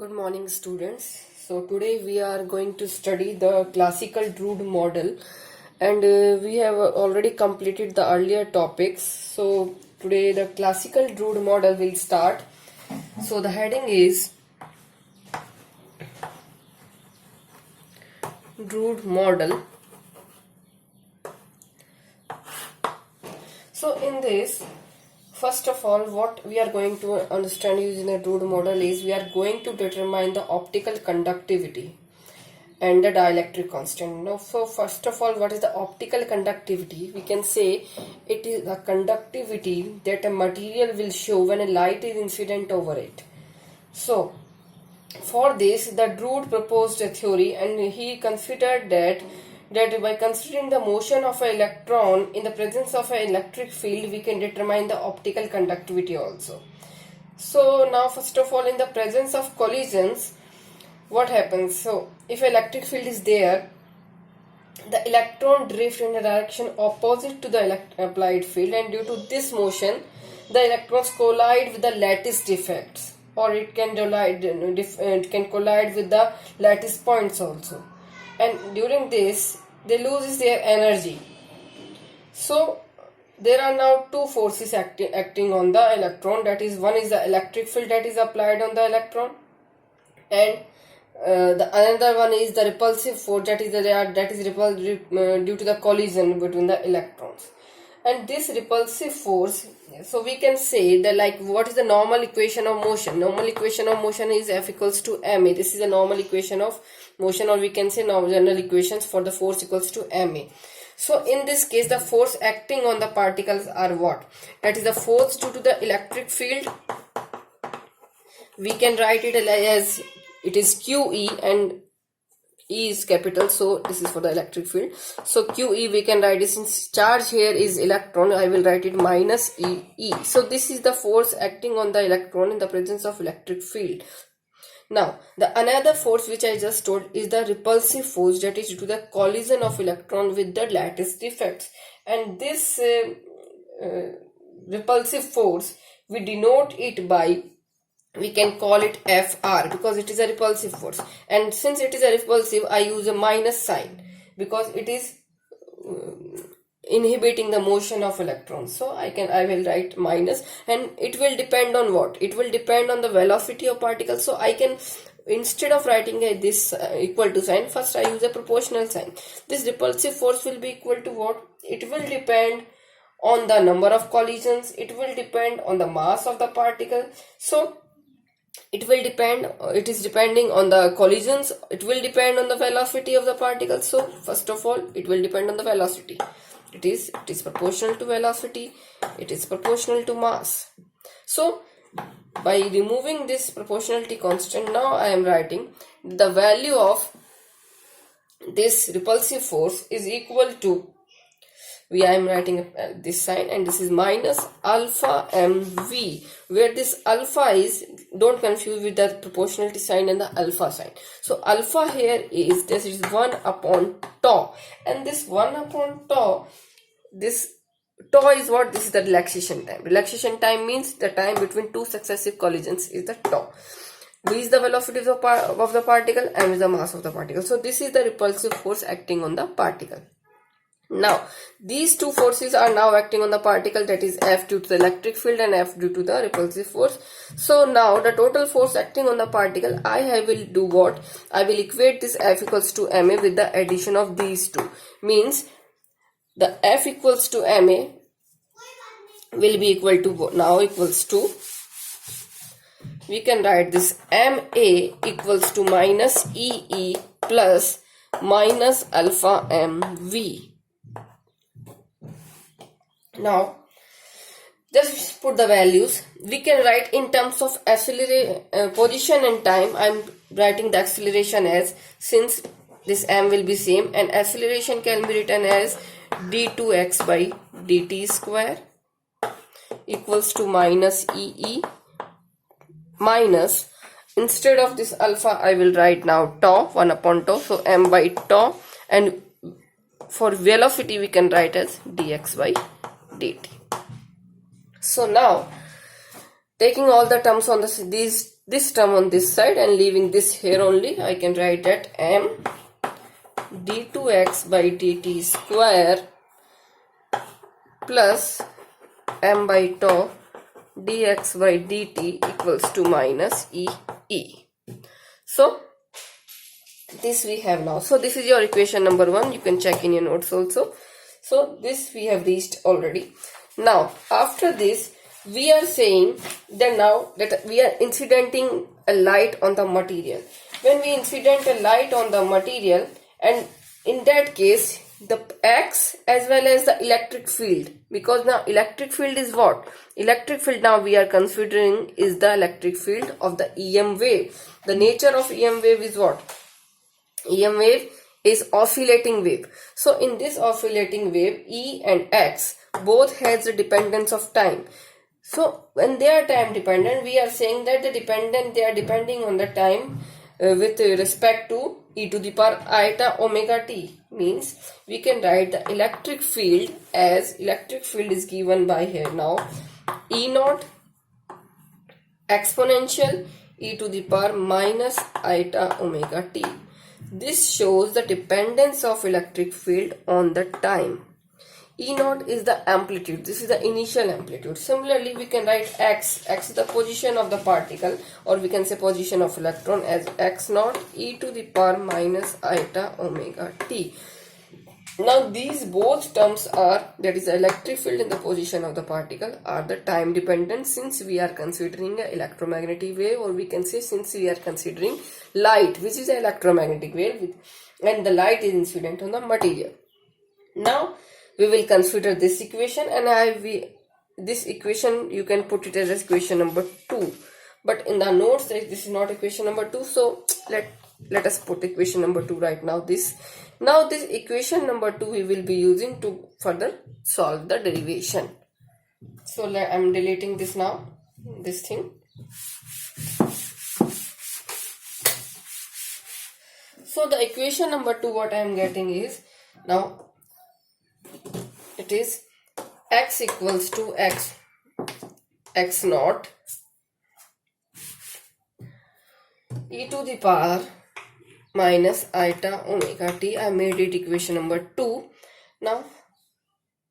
Good morning, students. So today we are going to study the classical Drude model, and we have already completed the earlier topics. So today the classical Drude model will start. So the heading is Drude model. So in this, first of all, what we are going to understand using the Drude model is we are going to determine the optical conductivity and the dielectric constant. Now, so first of all, what is the optical conductivity? We can say it is the conductivity that a material will show when a light is incident over it. So for this, the Drude proposed a theory, and he considered that by considering the motion of an electron in the presence of an electric field, we can determine the optical conductivity also. So now, first of all, in the presence of collisions, what happens? So if electric field is there, the electron drift in a direction opposite to the applied field, and due to this motion, the electrons collide with the lattice defects, or it can collide with the lattice points also, and during this they lose their energy. So there are now two forces acting on the electron. That is, one is the electric field that is applied on the electron, and the another one is the repulsive force that is due to the collision between the electrons. And this repulsive force, so we can say that, like, what is the normal equation of motion? Normal equation of motion is F equals to ma. This is the normal equation of motion, or we can say general equations for the force equals to ma. So in this case, the force acting on the particles are what? That is the force due to the electric field. We can write it as it is QE, and E is capital, so this is for the electric field. So QE we can write it, since charge here is electron, I will write it minus E. So this is the force acting on the electron in the presence of electric field. Now the another force which I just told is the repulsive force, that is due to the collision of electron with the lattice defects. And this repulsive force, we denote it by, we can call it Fr, because it is a repulsive force. And since it is a repulsive, I use a minus sign because it is inhibiting the motion of electrons. So I will write minus, and it will depend on what? It will depend on the velocity of particles. So I can, instead of writing this equal to sign, first I use a proportional sign. This repulsive force will be equal to what? It will depend on the number of collisions, it will depend on the mass of the particle. So it is depending on the collisions, it will depend on the velocity of the particle. So first of all, it will depend on the velocity. It is proportional to velocity, it is proportional to mass. So by removing this proportionality constant, now I am writing the value of this repulsive force is equal to, I am writing this sign, and this is minus alpha mv, where this alpha is, don't confuse with the proportionality sign and the alpha sign. So alpha here is, this is 1 upon tau, and this 1 upon tau, this tau is what? This is the relaxation time. Relaxation time means the time between two successive collisions is the tau. V is the velocity of the particle, m is the mass of the particle. So this is the repulsive force acting on the particle. Now these two forces are now acting on the particle, that is F due to the electric field and F due to the repulsive force. So now the total force acting on the particle, I will do what? I will equate this F equals to ma with the addition of these two. Means the F equals to ma will be equal to, now equals to, we can write this ma equals to minus ee plus minus alpha mv. Now just put the values. We can write in terms of position and time. I am writing the acceleration as, since this m will be same, and acceleration can be written as d2x by dt square equals to minus ee minus, instead of this alpha I will write now tau, 1 upon tau, so m by tau, and for velocity we can write as dx by dt. So now, taking all the terms on these this term on this side and leaving this here only, I can write that m d2x by dt square plus m by tau dx by dt equals to minus e. So this we have now. So this is your equation number 1. You can check in your notes also. So this we have reached already. Now after this we are saying that now that we are incidenting a light on the material. When we incident a light on the material, and in that case the X as well as the electric field, because now electric field is what? Electric field now we are considering is the electric field of the EM wave. The nature of EM wave is what? EM wave is oscillating wave. So in this oscillating wave, E and X both has the dependence of time. So when they are time dependent, we are saying that they are depending on the time with respect to e to the power iota omega t. Means we can write the electric field as, electric field is given by here now, E naught exponential e to the power minus iota omega t. This shows the dependence of electric field on the time. E naught is the amplitude. This is the initial amplitude. Similarly, we can write x. X is the position of the particle, or we can say position of electron, as x naught e to the power minus iota omega t. Now these both terms are, that is the electric field and the position of the particle, are the time dependent, since we are considering an electromagnetic wave, or we can say since we are considering light, which is an electromagnetic wave, and the light is incident on the material. Now we will consider this equation, and this equation you can put it as equation number 2, but in the notes this is not equation number 2, so let us put equation number 2 right now. This equation number 2 we will be using to further solve the derivation. So I am deleting this now, this thing. So the equation number 2 what I am getting is, now it is x equals to x naught e to the power minus iota omega t. I made it equation number 2. Now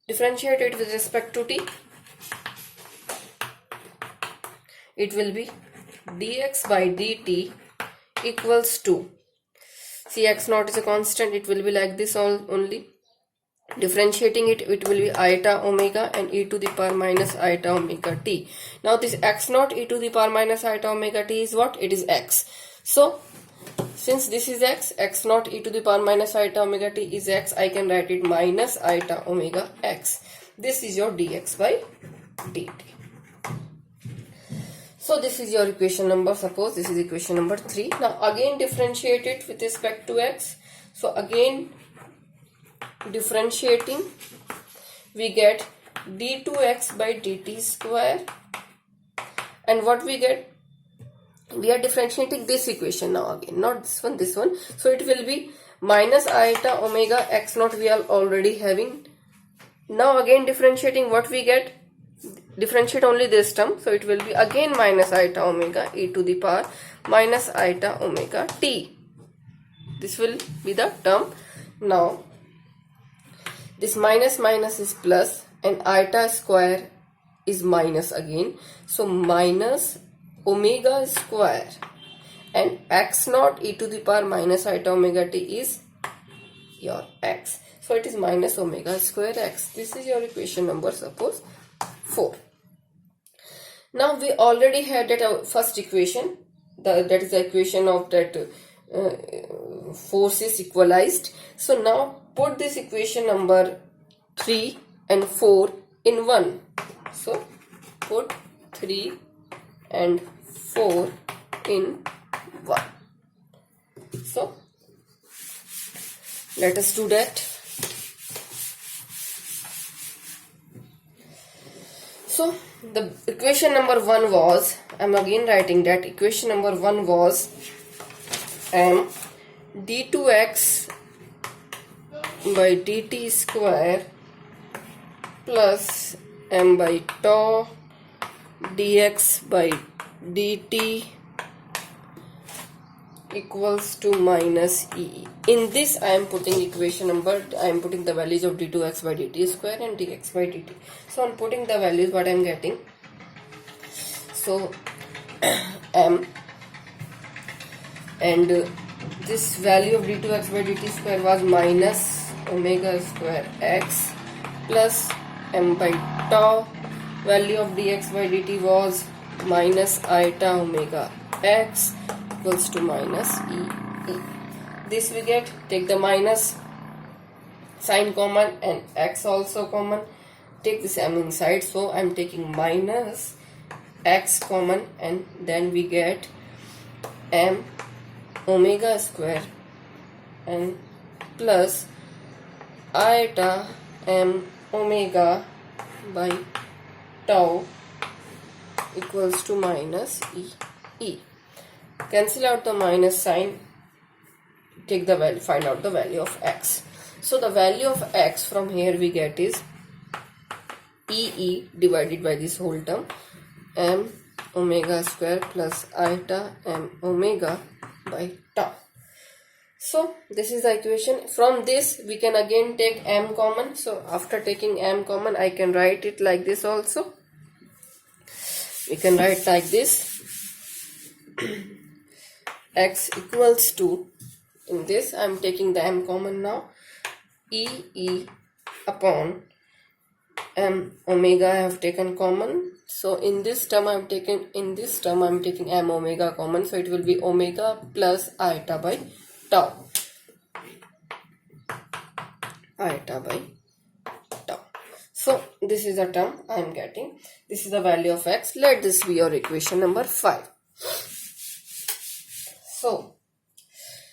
differentiate it with respect to t. It will be dx by dt equals to, see x naught is a constant, it will be like this only. Differentiating it, it will be iota omega and e to the power minus iota omega t. Now this x naught e to the power minus iota omega t is what? It is x. So since this is x naught e to the power minus iota omega t is x, I can write it minus iota omega x. This is your dx by dt. So this is your equation number, suppose this is equation number 3. Now again differentiate it with respect to x. So again differentiating, we get d2x by dt square, and what we get, we are differentiating this equation now again, not this one. So it will be minus iota omega x naught we are already having. Now again differentiating, what we get, differentiate only this term, so it will be again minus iota omega e to the power minus iota omega t. This will be the term. Now this minus is plus, and iota square is minus again, so minus omega square, and x naught e to the power minus iota omega t is your x. So it is minus omega square x. This is your equation number, suppose 4. Now we already had that first equation, that is the equation of that force is equalized. So now put this equation number 3 and 4 in 1. So put 3 and 4 in 1. So let us do that. So the equation number 1 was, I am again writing that equation number 1 was d2x by dt square plus m by tau dx by dt equals to minus E. In this I am putting equation number, I am putting the values of d2x by dt square and dx by dt. So on putting the values, what I am getting, so m, and this value of d2x by dt square was minus omega square x plus m by tau. Value of dx by dt was minus iota omega x equals to minus e. This we get, take the minus sign common and x also common, take this m inside, so I am taking minus x common, and then we get m omega square and plus iota m omega by tau equals to minus e. Cancel out the minus sign, take the value, find out the value of x. So the value of x from here we get is e divided by this whole term, m omega square plus iota m omega by tau. So this is the equation. From this we can again take m common. So after taking m common, I can write it like this also. We can write like this. X equals to, in this I am taking the m common now, e upon m omega I have taken common. So in this term I am taking m omega common, so it will be omega plus iota by tau. So this is the term I am getting. This is the value of x. Let this be your equation number 5. So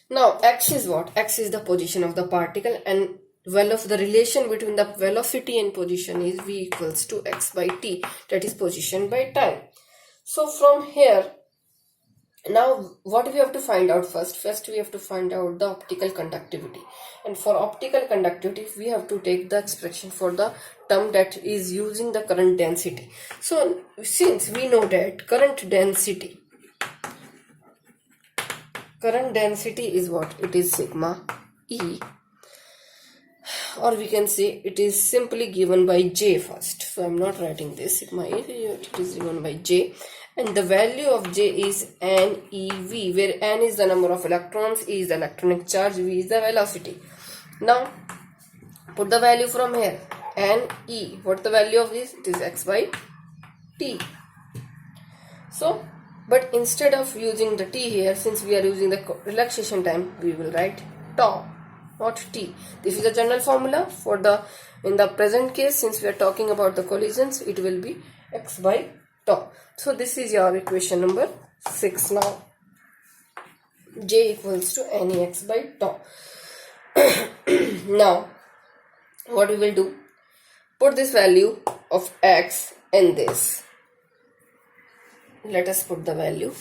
now x is what? X is the position of the particle, and the relation between the velocity and position is v equals to x by t, that is position by time. So from here, now what we have to find out first we have to find out the optical conductivity, and for optical conductivity we have to take the expression for the term that is using the current density. So since we know that current density is what? It is sigma E, or we can say it is simply given by J first. So I am not writing this sigma E, it is given by J, and the value of J is NeV, where N is the number of electrons, E is the electronic charge, V is the velocity. Now put the value from here, Ne, what the value of this? It is x by t. So but instead of using the t here, since we are using the relaxation time, we will write tau, not t. This is the general formula for in the present case, since we are talking about the collisions, it will be x by tau. So this is your equation number 6 now. J equals to Nex by tau. Now what we will do? Put this value of x in this. Let us put the value.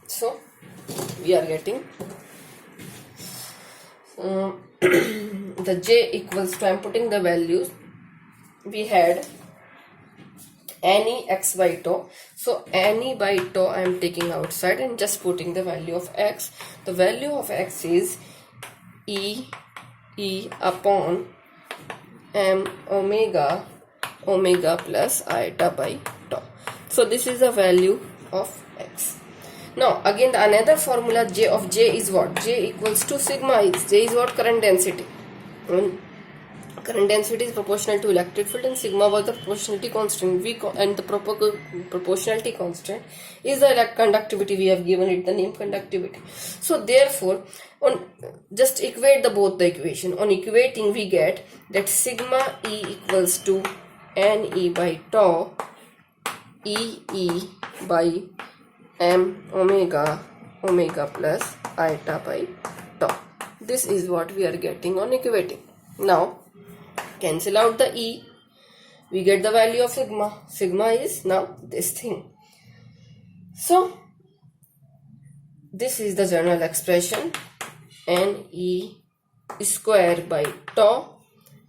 So we are getting the J equals to, I am putting the values. We had Nex by tau. So Ne by tau I am taking outside and just putting the value of x. The value of x is E upon m omega plus iota by tau. So this is the value of x. Now again another formula J of J is what? J equals to sigma is. J is what? Current density. Current density is proportional to electric field, and sigma was the proportionality constant. And the proportionality constant is the conductivity. We have given it the name conductivity. So therefore, just equate both the equation. On equating, we get that sigma E equals to Ne by tau E by m omega plus iota by tau. This is what we are getting on equating. Now cancel out the E, we get the value of sigma. Sigma is now this thing. So this is the general expression, Ne square by tau,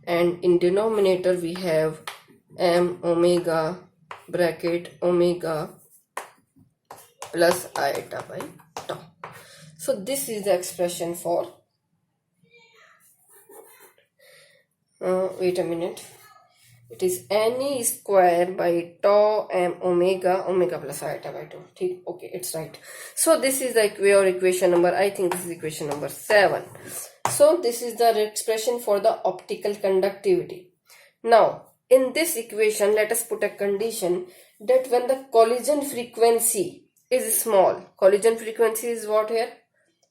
and in denominator we have m omega bracket omega plus iota by tau. So this is the expression for wait a minute, it is ne square by tau m omega plus iota by 2. Okay, it's right. So this is the your equation number, I think this is equation number 7. So this is the expression for the optical conductivity. Now in this equation, let us put a condition that when the collision frequency is small, collision frequency is what here?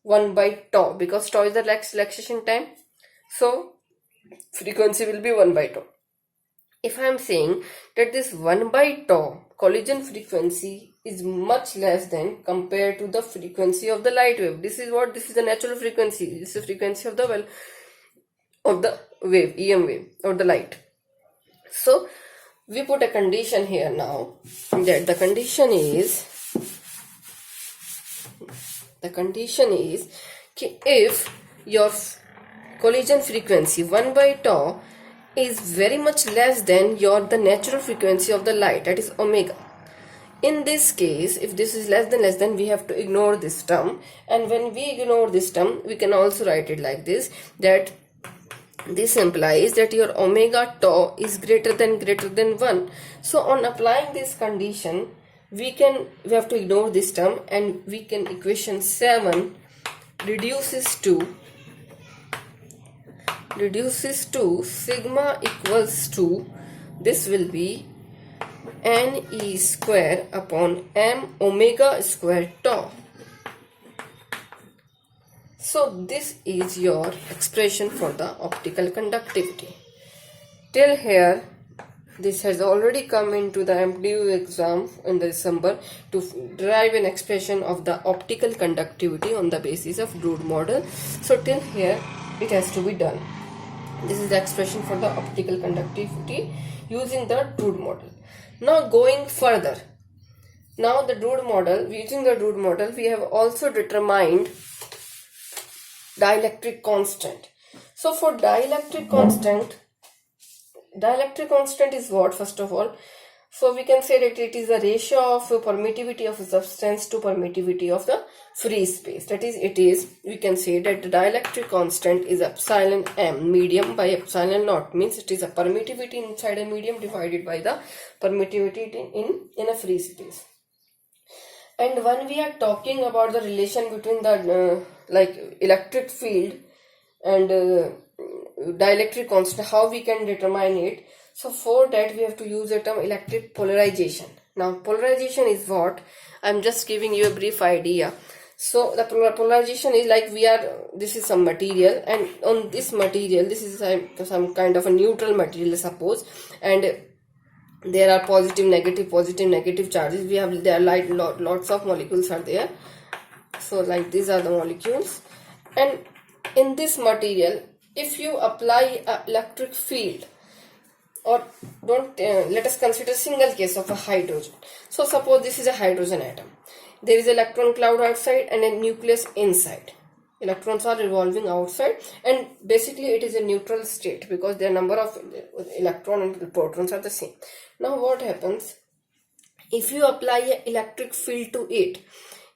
1 by tau, because tau is the relaxation time. So frequency will be 1 by tau. If I am saying that this 1 by tau collision frequency is much less than compared to the frequency of the light wave. This is what? This is the natural frequency. This is the frequency of the wave, EM wave or the light. So we put a condition here now, that the condition is if your collision frequency 1 by tau is very much less than the natural frequency of the light, that is omega. In this case, if this is less than, we have to ignore this term, and when we ignore this term, we can also write it like this, that this implies that your omega tau is greater than 1. So on applying this condition, we have to ignore this term, and we can equation 7 reduces to sigma equals to, this will be ne square upon m omega square tau. So this is your expression for the optical conductivity. Till here, this has already come into the MDU exam in December to derive an expression of the optical conductivity on the basis of Drude model. So till here, it has to be done. This is the expression for the optical conductivity using the Drude model. Now going further, now the Drude model, using the Drude model, we have also determined dielectric constant. So for dielectric constant is what? First of all, so we can say that it is the ratio of permittivity of a substance to permittivity of the free space. That is, we can say that the dielectric constant is epsilon m, medium by epsilon naught, means it is a permittivity inside a medium divided by the permittivity in a free space. And when we are talking about the relation between the electric field and dielectric constant, how we can determine it? So for that, we have to use the term electric polarization. Now polarization is what? I'm just giving you a brief idea. So the polarization is like, this is some material, and on this material, this is some kind of a neutral material, suppose, and there are positive negative charges. There are lots of molecules are there. So like these are the molecules, and in this material, if you apply an electric field, or let us consider single case of a hydrogen. So suppose this is a hydrogen atom. There is an electron cloud outside and a nucleus inside. Electrons are revolving outside, and basically it is a neutral state because their number of electrons and protons are the same. Now what happens if you apply an electric field to it?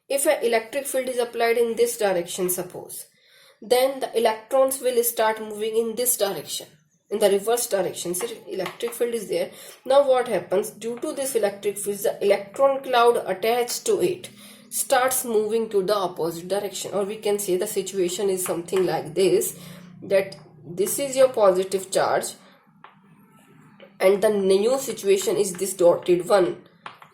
If an electric field is applied in this direction, suppose, then the electrons will start moving in this direction, in the reverse direction. So electric field is there. Now what happens? Due to this electric field, the electron cloud attached to it starts moving to the opposite direction, or we can say the situation is something like this, that this is your positive charge and the new situation is this dotted one,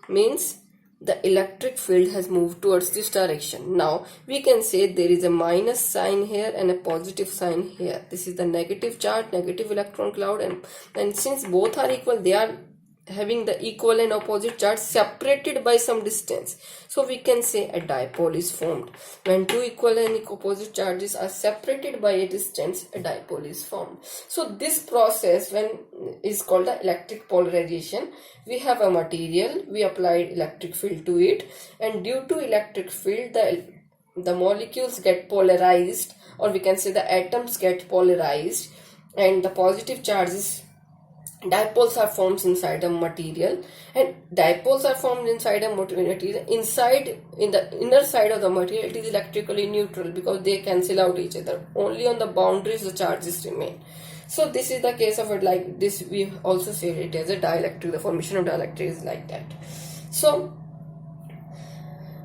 means the electric field has moved towards this direction. Now we can say there is a minus sign here and a positive sign here. This is the negative charge, negative electron cloud, and since both are equal, they are having the equal and opposite charge separated by some distance. So we can say a dipole is formed. When two equal and opposite charges are separated by a distance, a dipole is formed. So this process is called the electric polarization. We have a material, we applied electric field to it, and due to electric field, the molecules get polarized, or we can say the atoms get polarized, and the positive charges dipoles are formed inside a material, and dipoles are formed inside a material. Inside, in the inner side of the material, it is electrically neutral because they cancel out each other. Only on the boundaries the charges remain. So this is the case of it. Like this, we also say it as a dielectric. The formation of dielectric is like that. So,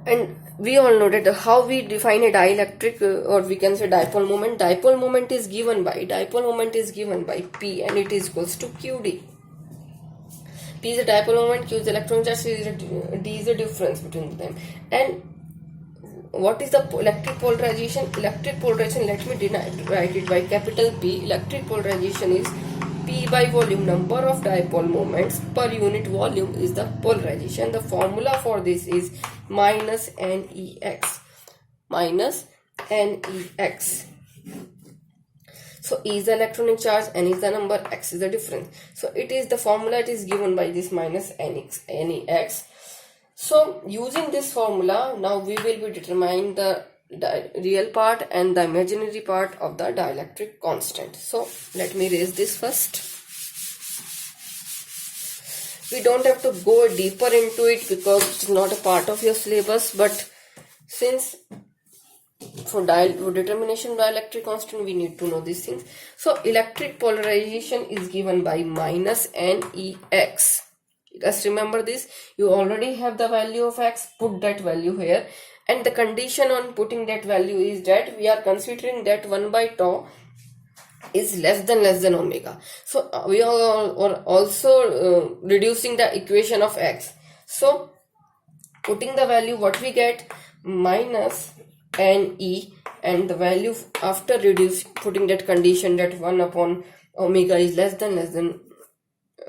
and we all know that how we define a dielectric, or we can say dipole moment. Dipole moment is given by P, and it is equals to QD. P is a dipole moment, Q is the electron charge, D is the difference between them. And what is the electric polarization? Electric polarization, let me write it by capital P. Electric polarization is P by volume, number of dipole moments per unit volume is the polarization. The formula for this is minus NEX. So E is the electronic charge, N is the number, X is the difference. So it is the formula, it is given by this minus NEX. So using this formula, now we will be determining the real part and the imaginary part of the dielectric constant. So let me raise this first. We don't have to go deeper into it because it's not a part of your syllabus, but since for determination of dielectric constant we need to know these things. So electric polarization is given by minus NEX. Just remember this, you already have the value of X, put that value here, and the condition on putting that value is that we are considering that 1 by tau is less than omega. So we are also reducing the equation of X. So putting the value, what we get, minus NE, and the value after putting that condition that 1 upon omega is less than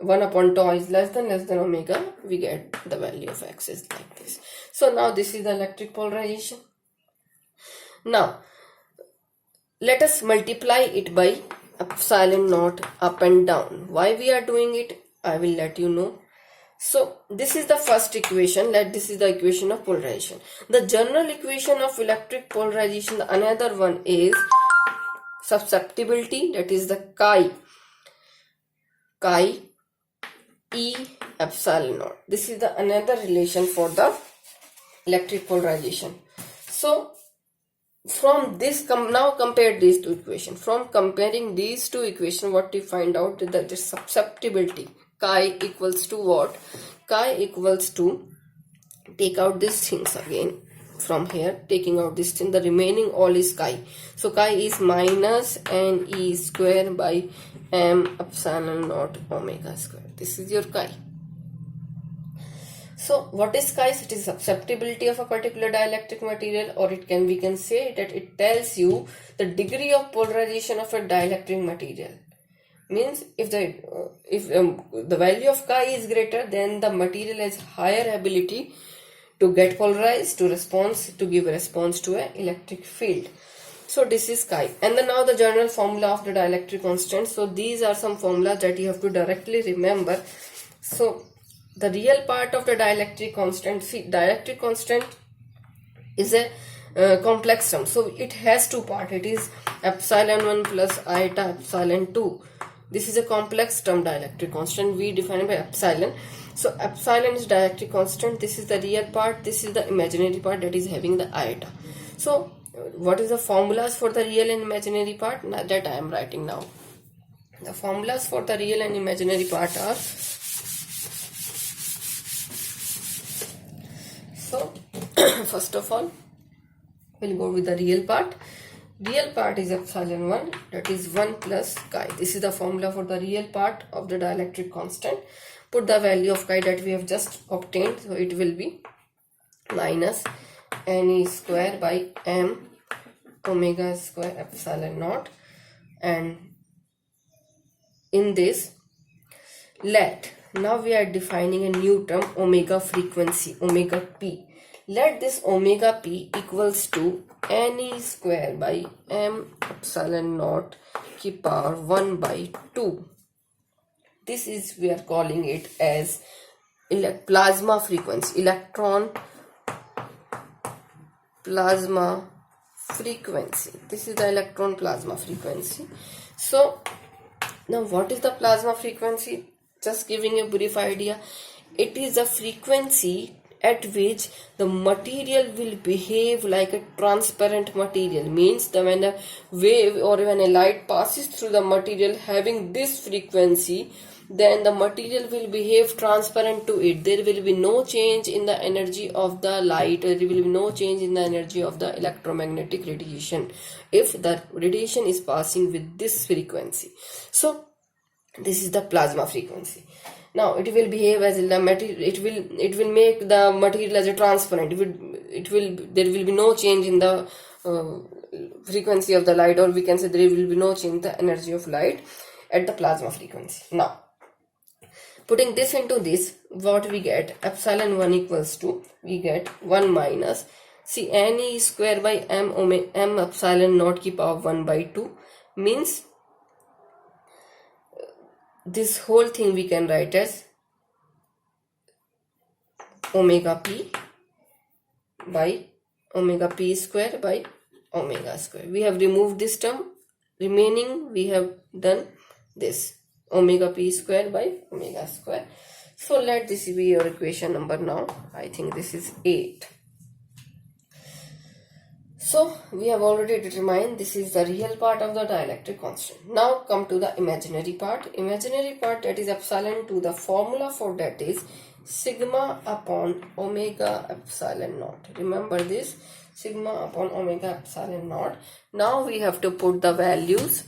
1 upon tau is less than omega, we get the value of X is like this. So now this is the electric polarization. Now let us multiply it by epsilon naught up and down. Why we are doing it, I will let you know. So this is the first equation. This is the equation of polarization. The general equation of electric polarization, another one is susceptibility, that is the chi E epsilon naught. This is the another relation for the electric polarization. So from this, now compare these two equations. From comparing these two equations, what we find out is that the susceptibility chi equals to what? Chi equals to, take out these things again from here, taking out this thing, the remaining all is chi. So chi is minus NE square by M epsilon naught omega square. This is your chi. So what is chi? It is susceptibility of a particular dielectric material, or we can say that it tells you the degree of polarization of a dielectric material. Means if the value of chi is greater, then the material has higher ability to get polarized, to give a response to an electric field. So this is chi. And then now the general formula of the dielectric constant. So these are some formulas that you have to directly remember. So the real part of the dielectric constant, see, dielectric constant is a complex term. So it has two parts. It is epsilon 1 plus iota epsilon 2. This is a complex term, dielectric constant. We define it by epsilon. So epsilon is dielectric constant. This is the real part. This is the imaginary part that is having the iota. So what is the formulas for the real and imaginary part? Now that I am writing now. The formulas for the real and imaginary part are, so first of all we'll go with the real part. Real part is epsilon 1, that is 1 plus chi. This is the formula for the real part of the dielectric constant. Put the value of chi that we have just obtained, so it will be minus Ne square by M omega square epsilon naught, and in this, now we are defining a new term, omega frequency, omega p. Let this omega p equals to Ne square by M epsilon naught ki power 1 by 2. This is, we are calling it as plasma frequency, electron plasma frequency. This is the electron plasma frequency. So now what is the plasma frequency? Just giving a brief idea. It is a frequency at which the material will behave like a transparent material. Means that when a wave or when a light passes through the material having this frequency, then the material will behave transparent to it. There will be no change in the energy of the light, or there will be no change in the energy of the electromagnetic radiation if the radiation is passing with this frequency. So this is the plasma frequency. Now it will behave as the material, it will make the material as a transparent. There will be no change in the frequency of the light, or we can say there will be no change in the energy of light at the plasma frequency. Now putting this into this, what we get, epsilon 1 equals to, we get 1 minus, see, Ne square by m epsilon naught ki power 1 by 2, means this whole thing we can write as omega p by omega p square by omega square. We have removed this term, remaining we have done this omega p square by omega square. So let this be your equation number now. I think this is 8. So we have already determined this is the real part of the dielectric constant. Now come to the imaginary part. Imaginary part, that is epsilon 2. The formula for that is sigma upon omega epsilon naught. Remember this, sigma upon omega epsilon naught. Now we have to put the values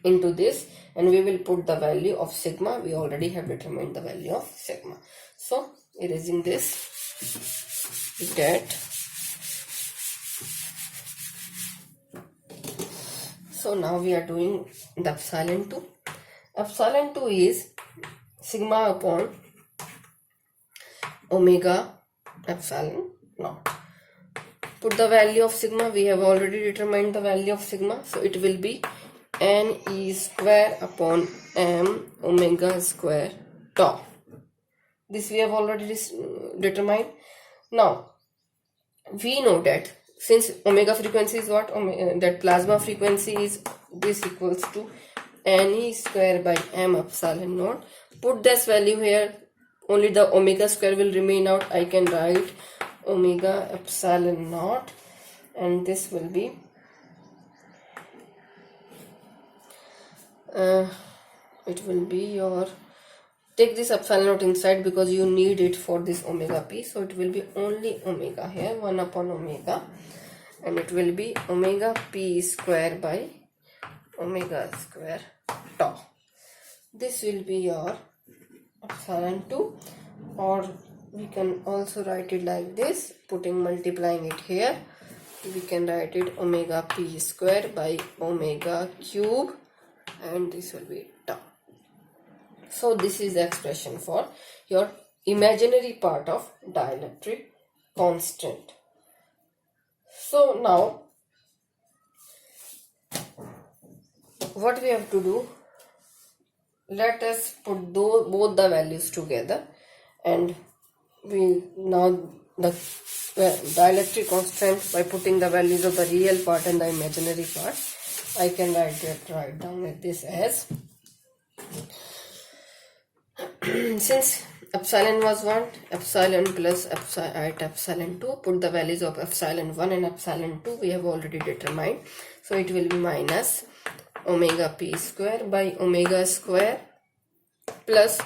into this, and we will put the value of sigma. We already have determined the value of sigma. So erasing this, we get, so now we are doing the epsilon 2. Epsilon 2 is sigma upon omega epsilon naught. Put the value of sigma. We have already determined the value of sigma, so it will be Ne square upon m omega square tau. This we have already determined. Now we know that since omega frequency is what, that plasma frequency is, this equals to Ne square by m epsilon naught. Put this value here, only the omega square will remain out. I can write omega epsilon naught, and this will be it will be your, take this epsilon naught inside because you need it for this omega p, so it will be only omega here, 1 upon omega, and it will be omega p square by omega square tau. This will be your epsilon 2, or we can also write it like this, multiplying it here. We can write it omega p square by omega cube, and this will be tau. So this is the expression for your imaginary part of dielectric constant. So now what we have to do, let us put both the values together, and we now the dielectric constant, by putting the values of the real part and the imaginary part, I can write down like this as since epsilon was 1, epsilon plus epsilon 2, put the values of epsilon 1 and epsilon 2 we have already determined. So it will be minus omega p square by omega square plus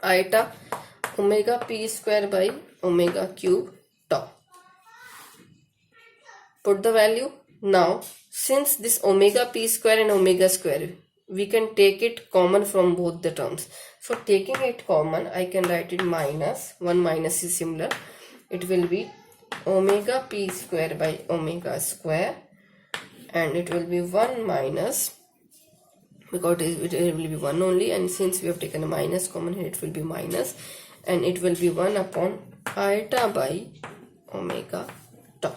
iota omega p square by omega cube tau. Put the value. Now since this omega p square and omega square, we can take it common from both the terms. So taking it common, I can write it minus, 1 minus is similar, it will be omega p square by omega square, and it will be 1 minus, because it will be 1 only, and since we have taken a minus common here, it will be minus, and it will be 1 upon iota by omega tau.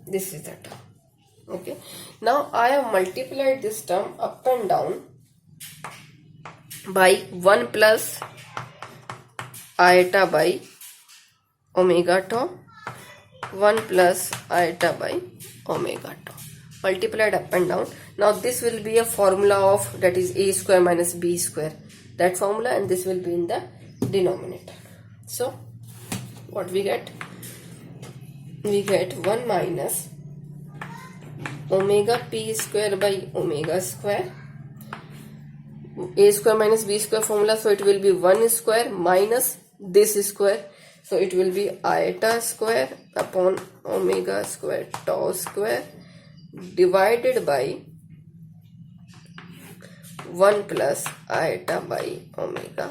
This is the term. Okay, now I have multiplied this term up and down by 1 plus iota by omega tau, 1 plus iota by omega tau, multiplied up and down. Now this will be a formula of, that is a square minus b square. that formula, and this will be in the denominator. So what we get? We get 1 minus omega p square by omega square, a square minus b square formula, so it will be 1 square minus this square, so it will be iota square upon omega square tau square divided by 1 plus iota by omega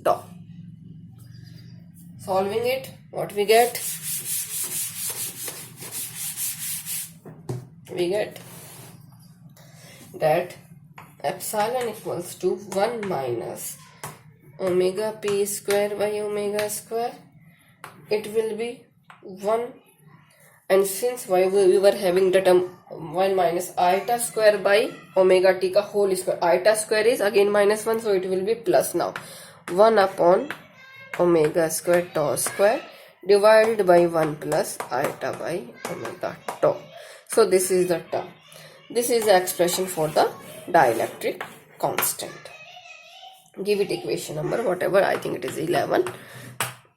tau. Solving it, what we get? We get that epsilon equals to 1 minus omega p square by omega square. It will be 1, and since we were having the term 1 minus iota square by omega t ka whole square, iota square is again minus 1, so it will be plus now 1 upon omega square tau square divided by 1 plus iota by omega tau. So this is the term. This is the expression for the dielectric constant. Give it equation number, whatever, I think it is 11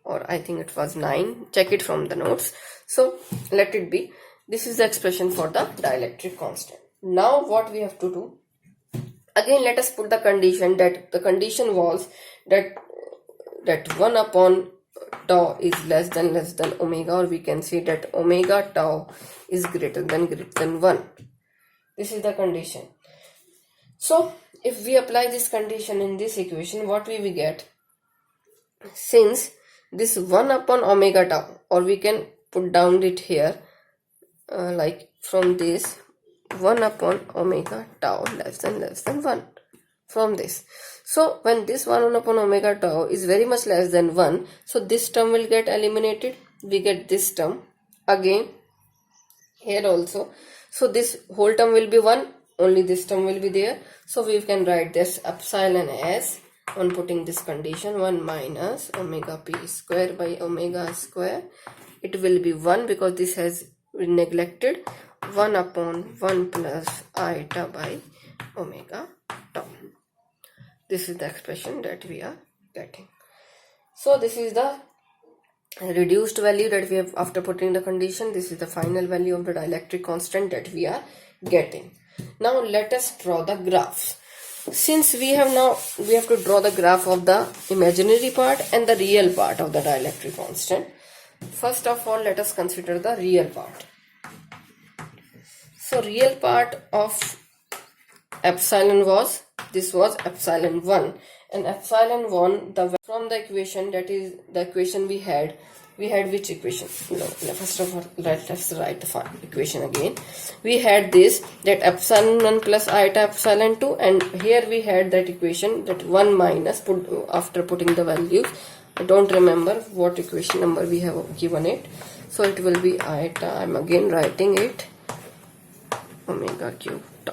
or I think it was 9. Check it from the notes. So let it be. This is the expression for the dielectric constant. Now what we have to do? Again, let us put the condition, that the condition was that 1 upon tau is less than omega, or we can say that omega tau is greater than 1. This is the condition. So if we apply this condition in this equation, what we will get? Since this 1 upon omega tau, or we can put down it here like from this 1 upon omega tau less than 1 from this. So when this 1 upon omega tau is very much less than 1, so this term will get eliminated. We get this term again here also. So this whole term will be 1, only this term will be there. So we can write this epsilon as, on putting this condition, 1 minus omega p square by omega square. It will be 1 because this has been neglected. 1 upon 1 plus iota by omega tau. This is the expression that we are getting. So this is the reduced value that we have after putting the condition. This is the final value of the dielectric constant that we are getting. Now let us draw the graphs. Since we have to draw the graph of the imaginary part and the real part of the dielectric constant. First of all, let us consider the real part. So real part of epsilon was, this was epsilon 1, and epsilon 1, from the equation, that is the equation we had which equation? No, first of all, let's write the equation again. We had this, that epsilon 1 plus iota epsilon 2, and here we had that equation, that 1 minus, after putting the values. I don't remember what equation number we have given it. So it will be iota, I'm again writing it, omega cube tau.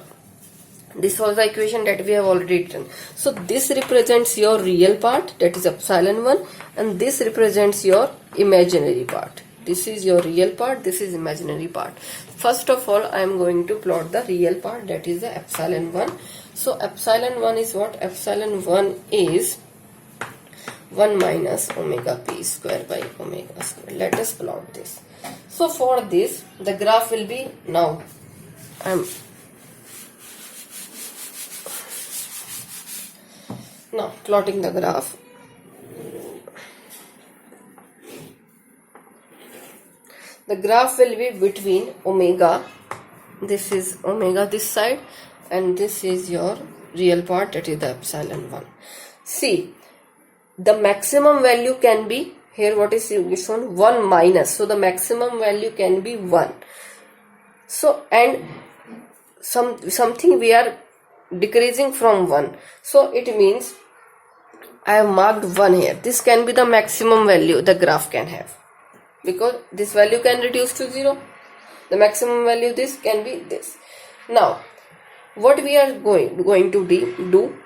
This was the equation that we have already written. So this represents your real part, that is epsilon 1, and this represents your imaginary part. This is your real part, this is imaginary part. First of all, I am going to plot the real part, that is the epsilon 1. So epsilon 1 is what? Epsilon 1 is 1 minus omega p square by omega square. Let us plot this. So for this, the graph will be, now I'm now plotting the graph. The graph will be between omega, this is omega this side, and this is your real part, that is the epsilon 1. See, the maximum value can be, here what is shown, 1 minus, so the maximum value can be 1. So, and something we are decreasing from 1, so it means I have marked 1 here. This can be the maximum value the graph can have, because this value can reduce to 0. The maximum value this can be this. Now what we are going to do,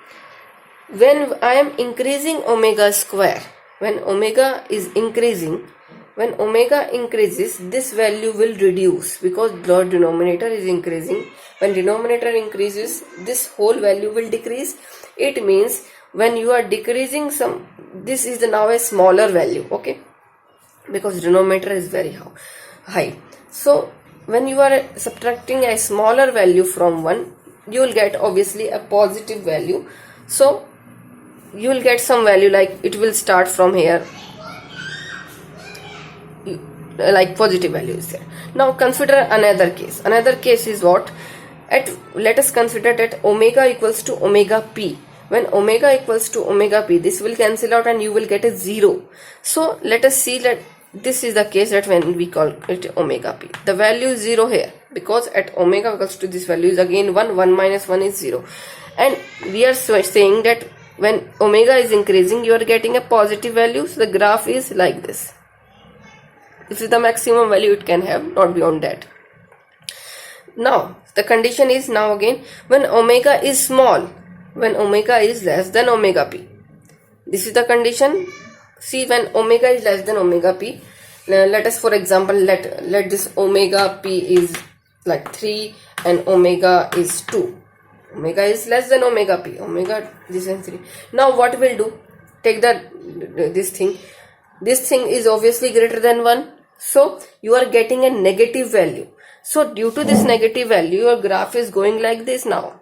when I am increasing omega square, when omega is increasing, when omega increases, this value will reduce because the denominator is increasing. When denominator increases, this whole value will decrease. It means when you are decreasing some, this is now a smaller value, okay, because denominator is very high. So when you are subtracting a smaller value from 1, you will get obviously a positive value. So you will get some value, like it will start from here, like positive value is there. Now consider another case. Another case is what? Let us consider that omega equals to omega p. When omega equals to omega p, this will cancel out and you will get a 0. So let us see that this is the case that when we call it omega p, the value is 0 here, because at omega equals to this value is again 1, 1 minus 1 is 0. And we are saying that when omega is increasing, you are getting a positive value. So the graph is like this. This is the maximum value it can have, not beyond that. Now the condition is now again when omega is small, when omega is less than omega p. This is the condition. See, when omega is less than omega p, let us for example let this omega p is like 3 and omega is 2. Omega is less than omega p, omega this and 3. Now what we'll do, take this thing is obviously greater than 1, so you are getting a negative value. So due to this negative value, your graph is going like this now.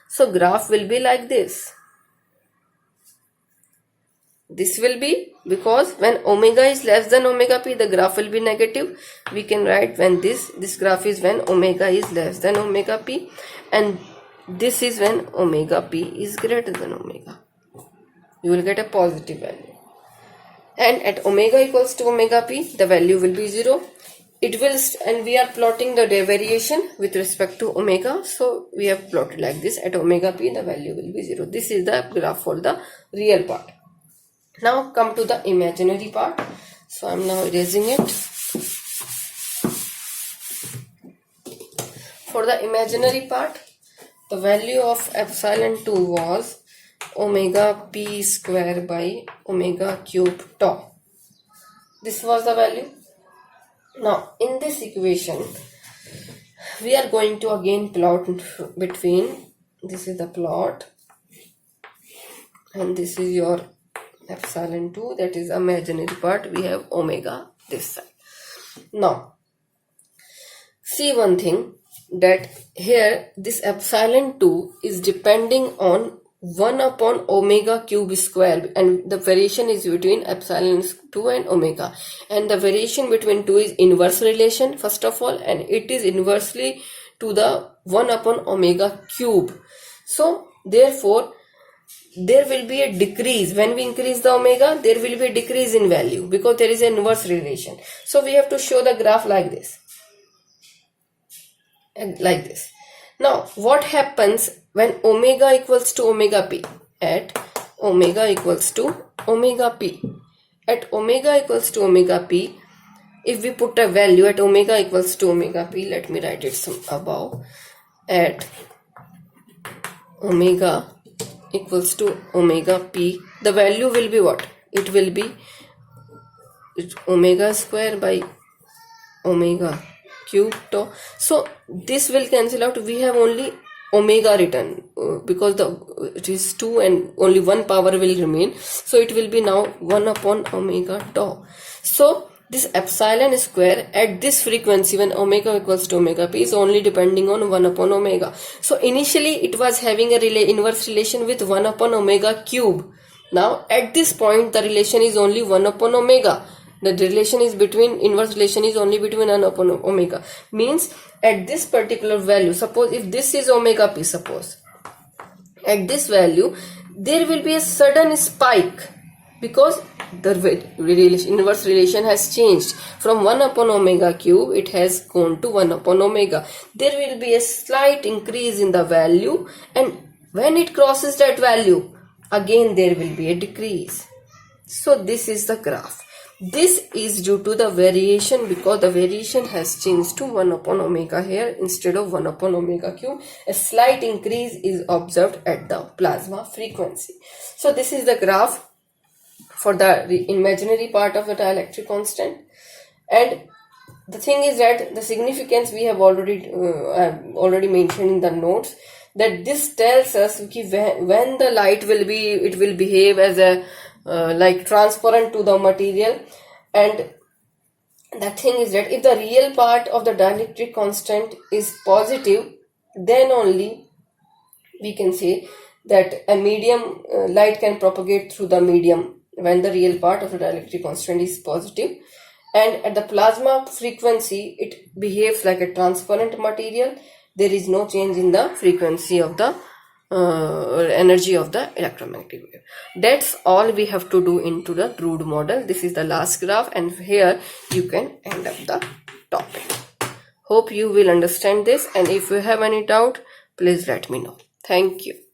So graph will be like this. This will be, because when omega is less than omega p, the graph will be negative. We can write when this graph is when omega is less than omega p, and this is when omega p is greater than omega. You will get a positive value. And at omega equals to omega p, the value will be 0. It will, and we are plotting the variation with respect to omega. So we have plotted like this. At omega p, the value will be 0. This is the graph for the real part. Now come to the imaginary part. So I am now erasing it. For the imaginary part, the value of epsilon 2 was omega p square by omega cube tau. This was the value. Now in this equation, we are going to again plot between, this is the plot, and this is your epsilon 2, that is imaginary part. We have omega this side. Now see one thing, that here this epsilon 2 is depending on 1 upon omega cube square, and the variation is between epsilon 2 and omega, and the variation between 2 is inverse relation first of all, and it is inversely to the 1 upon omega cube. So therefore there will be a decrease. When we increase the omega, there will be a decrease in value, because there is an inverse relation. So we have to show the graph like this and like this. Now what happens when omega equals to omega p? At omega equals to omega p, at omega equals to omega p, if we put a value at omega equals to omega p, let me write it some above. At omega equals to omega p, the value will be what? It will be omega square by omega cube tau. So this will cancel out. We have only omega written because it is 2 and only one power will remain. So it will be now 1 upon omega tau. So this epsilon square at this frequency when omega equals to omega p is only depending on 1 upon omega. So initially it was having a inverse relation with 1 upon omega cube. Now at this point the relation is only 1 upon omega. The relation is between, inverse relation is only between 1 upon omega. Means at this particular value, suppose if this is omega p, suppose at this value there will be a sudden spike, because the inverse relation has changed from 1 upon omega cube, it has gone to 1 upon omega. There will be a slight increase in the value, and when it crosses that value, again there will be a decrease. So this is the graph. This is due to the variation, because the variation has changed to 1 upon omega here instead of 1 upon omega cube. A slight increase is observed at the plasma frequency. So this is the graph for the imaginary part of the dielectric constant. And the thing is that the significance we have already mentioned in the notes. that this tells us when the light will be, it will behave as a like transparent to the material. And the thing is that if the real part of the dielectric constant is positive, then only we can say that a medium light can propagate through the medium when the real part of the dielectric constant is positive. And at the plasma frequency, it behaves like a transparent material. There is no change in the frequency of the energy of the electromagnetic wave. That's all we have to do into the Drude model. This is the last graph, and here you can end up the topic. Hope you will understand this, and if you have any doubt, please let me know. Thank you.